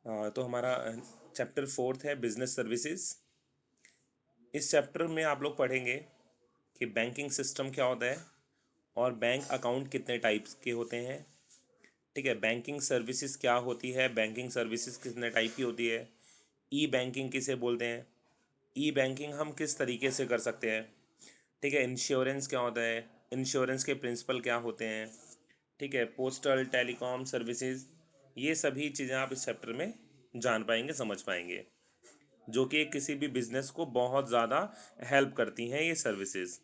तो हमारा chapter fourth है बिजनेस सर्विसेज। इस चैप्टर में आप लोग पढ़ेंगे कि बैंकिंग सिस्टम क्या होता है और बैंक अकाउंट कितने टाइप्स के होते हैं। ठीक है, बैंकिंग सर्विसेज क्या होती है, बैंकिंग सर्विसेज कितने टाइप की होती है, ई बैंकिंग किसे बोलते हैं, ई बैंकिंग हम किस तरीके से कर सकते हैं। ठीक है, इंश्योरेंस क्या होता है, इंश्योरेंस के प्रिंसिपल क्या होते हैं। ठीक है, पोस्टल टेलीकॉम सर्विसेज, ये सभी चीज़ें आप इस चैप्टर में जान पाएंगे, समझ पाएंगे, जो कि किसी भी बिजनेस को बहुत ज़्यादा हेल्प करती हैं ये सर्विसेज।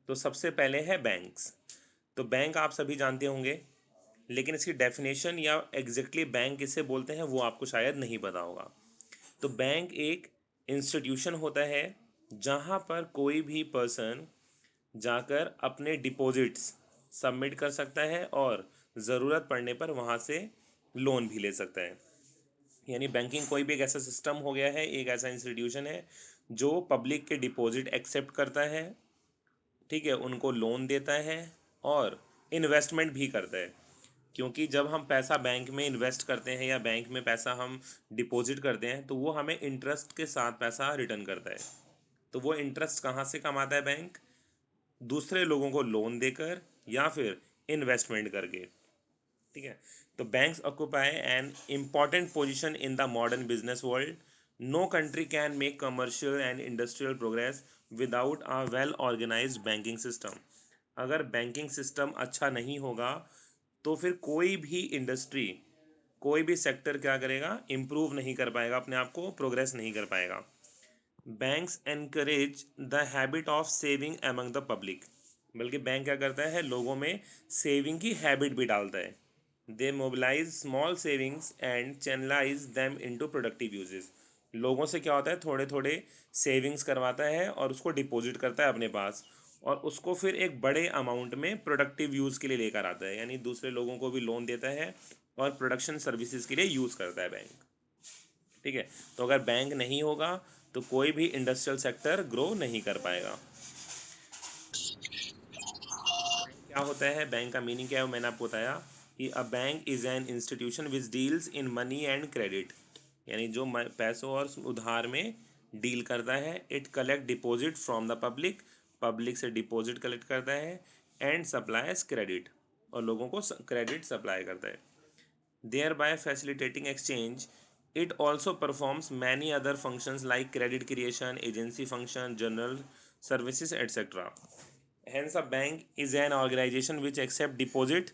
तो सबसे पहले है बैंक्स। तो बैंक आप सभी जानते होंगे, लेकिन इसकी डेफिनेशन या एग्जैक्टली बैंक किसे बोलते हैं वो आपको शायद नहीं पता होगा। तो बैंक एक इंस्टीट्यूशन होता है जहाँ पर कोई भी पर्सन जाकर अपने डिपॉजिट्स सबमिट कर सकता है और ज़रूरत पड़ने पर वहाँ से लोन भी ले सकता है। यानी बैंकिंग कोई भी एक ऐसा सिस्टम हो गया है, एक ऐसा इंस्टीट्यूशन है जो पब्लिक के डिपॉजिट एक्सेप्ट करता है। ठीक है, उनको लोन देता है और इन्वेस्टमेंट भी करता है। क्योंकि जब हम पैसा बैंक में इन्वेस्ट करते हैं या बैंक में पैसा हम डिपॉजिट करते हैं तो वो हमें इंटरेस्ट के साथ पैसा रिटर्न करता है। तो वो इंटरेस्ट कहाँ से कमाता है बैंक? दूसरे लोगों को लोन देकर या फिर इन्वेस्टमेंट करके। ठीक है, तो banks occupy an important position in the modern business world. No country can make commercial and industrial progress without a well organized banking system. अगर बैंकिंग सिस्टम अच्छा नहीं होगा तो फिर कोई भी इंडस्ट्री, कोई भी सेक्टर क्या करेगा, इम्प्रूव नहीं कर पाएगा, अपने आप को प्रोग्रेस नहीं कर पाएगा। Banks encourage the habit of saving among the public. बल्कि बैंक क्या करता है, लोगों में सेविंग की हैबिट भी डालता है। They mobilize small savings and channelize them into productive uses. लोगों से क्या होता है, थोड़े थोड़े सेविंग्स करवाता है और उसको डिपॉजिट करता है अपने पास, और उसको फिर एक बड़े अमाउंट में प्रोडक्टिव यूज़ के लिए लेकर आता है। यानी दूसरे लोगों को भी लोन देता है और प्रोडक्शन सर्विसेज के लिए यूज़ करता है बैंक। ठीक है, तो अगर बैंक नहीं होगा तो कोई भी इंडस्ट्रियल सेक्टर ग्रो नहीं कर पाएगा। क्या होता है बैंक का मीनिंग क्या है वो मैंने आपको बताया कि a bank is an institution which deals in money and credit. यानी जो पैसों और उधार में डील करता है। It collect deposit from the public, public से डिपॉजिट कलेक्ट करता है, एंड सप्लाइज क्रेडिट, और लोगों को क्रेडिट सप्लाई करता है, thereby facilitating exchange. It also performs many other functions like credit creation, agency function, general services, etc. Hence, a bank is an organization which accepts deposit,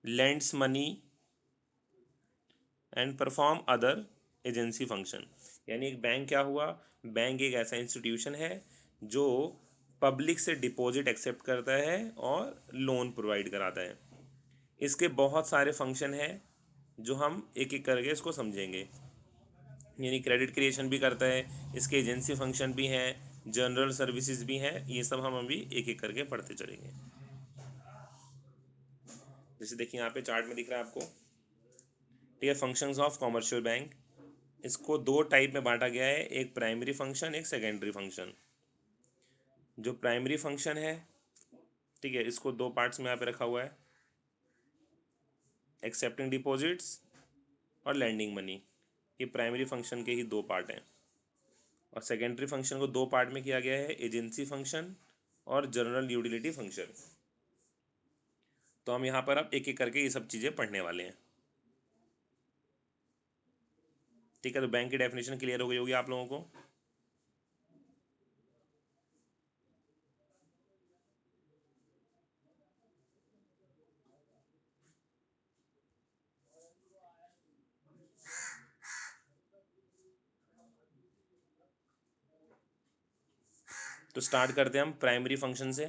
lends money, and perform other agency function. यानी एक bank क्या हुआ, bank एक ऐसा institution है जो public से deposit accept करता है और लोन प्रोवाइड कराता है। इसके बहुत सारे फंक्शन हैं जो हम एक एक करके इसको समझेंगे। यानी क्रेडिट क्रिएशन भी करता है, इसके एजेंसी फंक्शन भी हैं, जनरल सर्विसेज भी हैं, ये सब हम अभी एक एक करके पढ़ते चलेंगे। जैसे देखिए यहाँ पे चार्ट में दिख रहा है आपको। ठीक है, फंक्शंस ऑफ कॉमर्शियल बैंक, इसको दो टाइप में बांटा गया है, एक प्राइमरी फंक्शन, एक सेकेंडरी फंक्शन। जो प्राइमरी फंक्शन है, ठीक है, इसको दो पार्ट्स में यहाँ पे रखा हुआ है, एक्सेप्टिंग डिपॉजिट्स और लैंडिंग मनी। ये प्राइमरी फंक्शन के ही दो पार्ट हैं। और सेकेंडरी फंक्शन को दो पार्ट में किया गया है, एजेंसी फंक्शन और जनरल यूटिलिटी फंक्शन। तो हम यहाँ पर अब एक एक करके ये सब चीज़ें पढ़ने वाले हैं। ठीक है, तो बैंक की डेफिनेशन क्लियर हो गई होगी आप लोगों को। तो स्टार्ट करते हैं हम प्राइमरी फंक्शन से।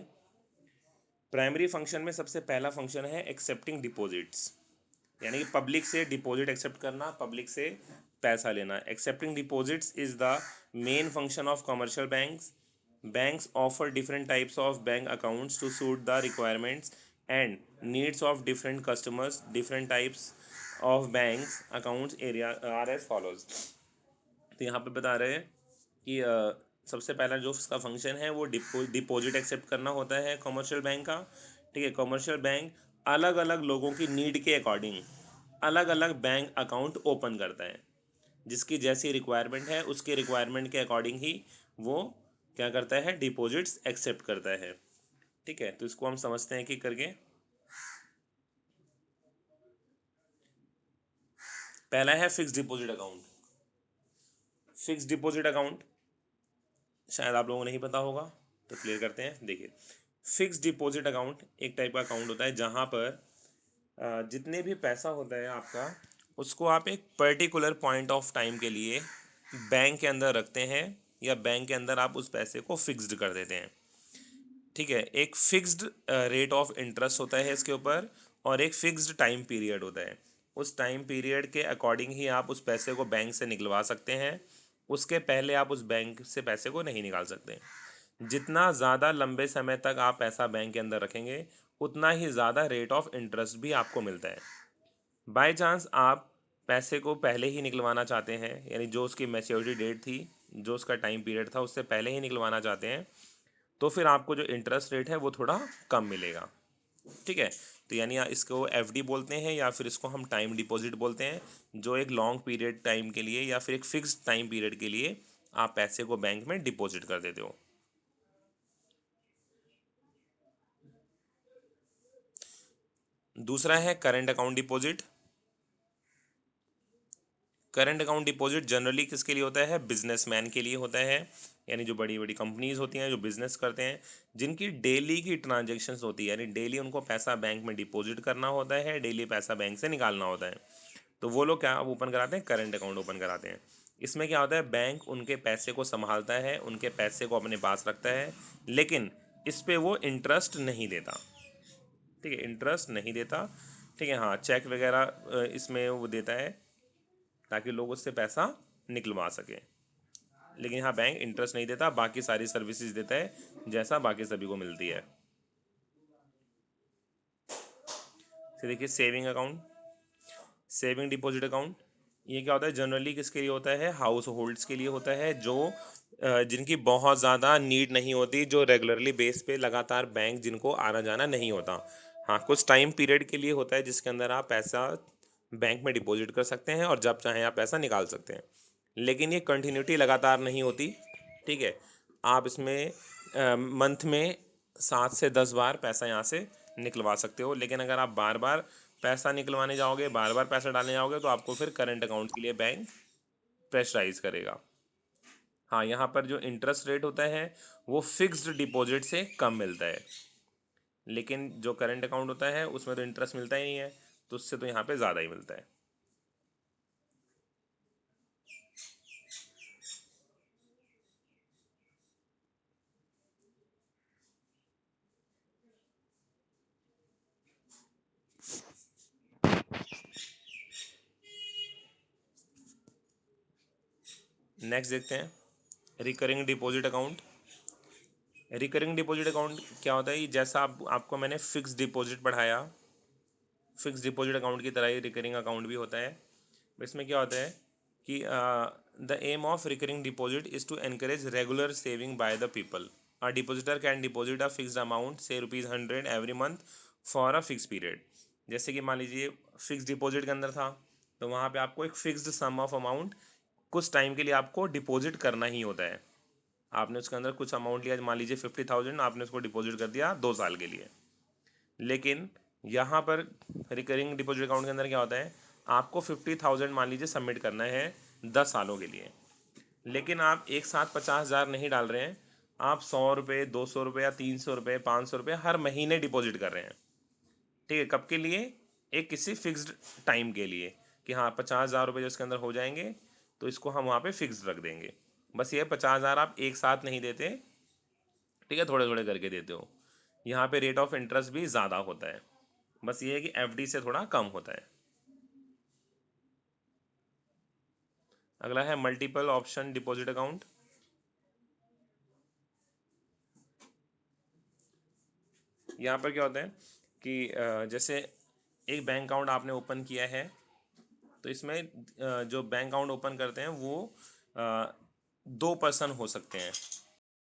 प्राइमरी फंक्शन में सबसे पहला फंक्शन है एक्सेप्टिंग डिपॉजिट्स, यानी कि पब्लिक से डिपॉजिट एक्सेप्ट करना, पब्लिक से पैसा लेना। Accepting deposits is the main function of commercial banks. Banks offer different types of bank accounts to suit the requirements and needs of different customers. Different types of banks accounts area are as follows. तो यहाँ पे बता रहे हैं कि सबसे पहला जो उसका फंक्शन है वो डिपॉजिट एक्सेप्ट करना होता है कमर्शियल बैंक का। ठीक है, कमर्शियल बैंक अलग अलग लोगों की नीड के अकॉर्डिंग अलग अलग बैंक अकाउंट ओपन करता है, जिसकी जैसी रिक्वायरमेंट है उसके रिक्वायरमेंट के अकॉर्डिंग ही वो क्या करता है, डिपॉजिट्स एक्सेप्ट करता है। ठीक है, तो इसको हम समझते हैं कि करके। पहला है fix deposit account. Fix deposit account शायद आप लोगों को नहीं पता होगा, तो क्लियर करते हैं। देखिए, फिक्स डिपॉजिट अकाउंट एक टाइप का अकाउंट होता है जहाँ पर जितने भी पैसा होता है आपका, उसको आप एक पर्टिकुलर पॉइंट ऑफ टाइम के लिए बैंक के अंदर रखते हैं, या बैंक के अंदर आप उस पैसे को फिक्स्ड कर देते हैं। ठीक है, एक फिक्स्ड रेट ऑफ इंटरेस्ट होता है इसके ऊपर, और एक फिक्स्ड टाइम पीरियड होता है। उस टाइम पीरियड के अकॉर्डिंग ही आप उस पैसे को बैंक से निकलवा सकते हैं, उसके पहले आप उस बैंक से पैसे को नहीं निकाल सकते। जितना ज़्यादा लंबे समय तक आप पैसा बैंक के अंदर रखेंगे, उतना ही ज़्यादा रेट ऑफ इंटरेस्ट भी आपको मिलता है। बाय चांस आप पैसे को पहले ही निकलवाना चाहते हैं, यानी जो उसकी मैच्योरिटी डेट थी, जो उसका टाइम पीरियड था, उससे पहले ही निकलवाना चाहते हैं, तो फिर आपको जो इंटरेस्ट रेट है वो थोड़ा कम मिलेगा। ठीक है, तो यानी इसको एफडी बोलते हैं, या फिर इसको हम टाइम डिपॉजिट बोलते हैं, जो एक लॉन्ग पीरियड टाइम के लिए या फिर एक फिक्स्ड टाइम पीरियड के लिए आप पैसे को बैंक में डिपॉजिट कर देते हो। दूसरा है current account deposit. Current account deposit generally किसके लिए होता है, बिजनेसमैन के लिए होता है, यानी जो बड़ी बड़ी कंपनीज होती हैं, जो बिजनेस करते हैं, जिनकी डेली की ट्रांजैक्शंस होती है, यानी डेली उनको पैसा बैंक में डिपॉजिट करना होता है, डेली पैसा बैंक से निकालना होता है, तो वो लोग क्या ओपन कराते हैं, करंट अकाउंट ओपन कराते हैं। इसमें क्या होता है, बैंक उनके पैसे को संभालता है, उनके पैसे को अपने पास रखता है, लेकिन इस पे वो इंटरेस्ट नहीं देता। ठीक है, इंटरेस्ट नहीं देता। ठीक है, हाँ, चेक वगैरह इसमें वो देता है ताकि लोग उससे पैसा निकलवा सकें, लेकिन यहाँ बैंक इंटरेस्ट नहीं देता, बाकी सारी सर्विसेज देता है जैसा बाकी सभी को मिलती है। फिर देखिए saving account, saving deposit account, ये क्या होता है, जनरली किसके लिए होता है, हाउस होल्ड्स के लिए होता है, जो जिनकी बहुत ज़्यादा नीड नहीं होती, जो रेगुलरली बेस पे लगातार बैंक जिनको आना जाना नहीं होता। हाँ, कुछ टाइम पीरियड के लिए होता है जिसके अंदर आप पैसा बैंक में डिपॉजिट कर सकते हैं और जब चाहें आप पैसा निकाल सकते हैं, लेकिन ये कंटिन्यूटी लगातार नहीं होती। ठीक है, आप इसमें मंथ में 7 से 10 बार पैसा यहाँ से निकलवा सकते हो, लेकिन अगर आप बार बार पैसा निकलवाने जाओगे, बार बार पैसा डालने जाओगे, तो आपको फिर करंट अकाउंट के लिए बैंक प्रेशराइज करेगा। हाँ, यहाँ पर जो इंटरेस्ट रेट होता है वो फिक्स्ड डिपॉजिट से कम मिलता है, लेकिन जो करंट अकाउंट होता है उसमें तो इंटरेस्ट मिलता ही नहीं है, तो उससे तो यहाँ पे ज़्यादा ही मिलता है। नेक्स्ट देखते हैं recurring deposit account. Recurring deposit account क्या होता है, जैसा आपको मैंने फिक्स डिपॉजिट पढ़ाया, फिक्स डिपॉजिट अकाउंट की तरह ही रिकरिंग अकाउंट भी होता है। इसमें क्या होता है कि the aim of recurring deposit is to encourage regular saving by the people. A depositor can deposit a fixed amount से ₹100 every month for a fix period. जैसे कि मान लीजिए फिक्स डिपॉजिट के अंदर था, तो वहाँ पे आपको एक फिक्स्ड सम ऑफ अमाउंट कुछ टाइम के लिए आपको डिपॉजिट करना ही होता है। आपने उसके अंदर कुछ अमाउंट लिया, मान लीजिए 50,000, आपने उसको डिपॉजिट कर दिया 2 साल के लिए। लेकिन यहाँ पर रिकरिंग डिपॉजिट अकाउंट के अंदर क्या होता है, आपको 50,000 मान लीजिए सबमिट करना है 10 सालों के लिए, लेकिन आप एक साथ 50,000 नहीं डाल रहे हैं, आप 100 रुपये, 200 रुपये या 300 रुपये, 500 रुपये हर महीने डिपॉजिट कर रहे हैं। ठीक है, कब के लिए, एक किसी फिक्स्ड टाइम के लिए, कि हाँ 50,000 रुपये जो इसके अंदर हो जाएंगे, तो इसको हम वहाँ पे फिक्स्ड रख देंगे। बस ये 50,000 आप एक साथ नहीं देते, ठीक है, थोड़े थोड़े करके देते हो। यहाँ पे रेट ऑफ इंटरेस्ट भी ज़्यादा होता है, बस ये है कि एफडी से थोड़ा कम होता है। अगला है मल्टीपल ऑप्शन डिपॉजिट अकाउंट। यहाँ पर क्या होता है कि जैसे एक बैंक अकाउंट आपने ओपन किया है, तो इसमें जो बैंक अकाउंट ओपन करते हैं वो 2 पर्सन हो सकते हैं।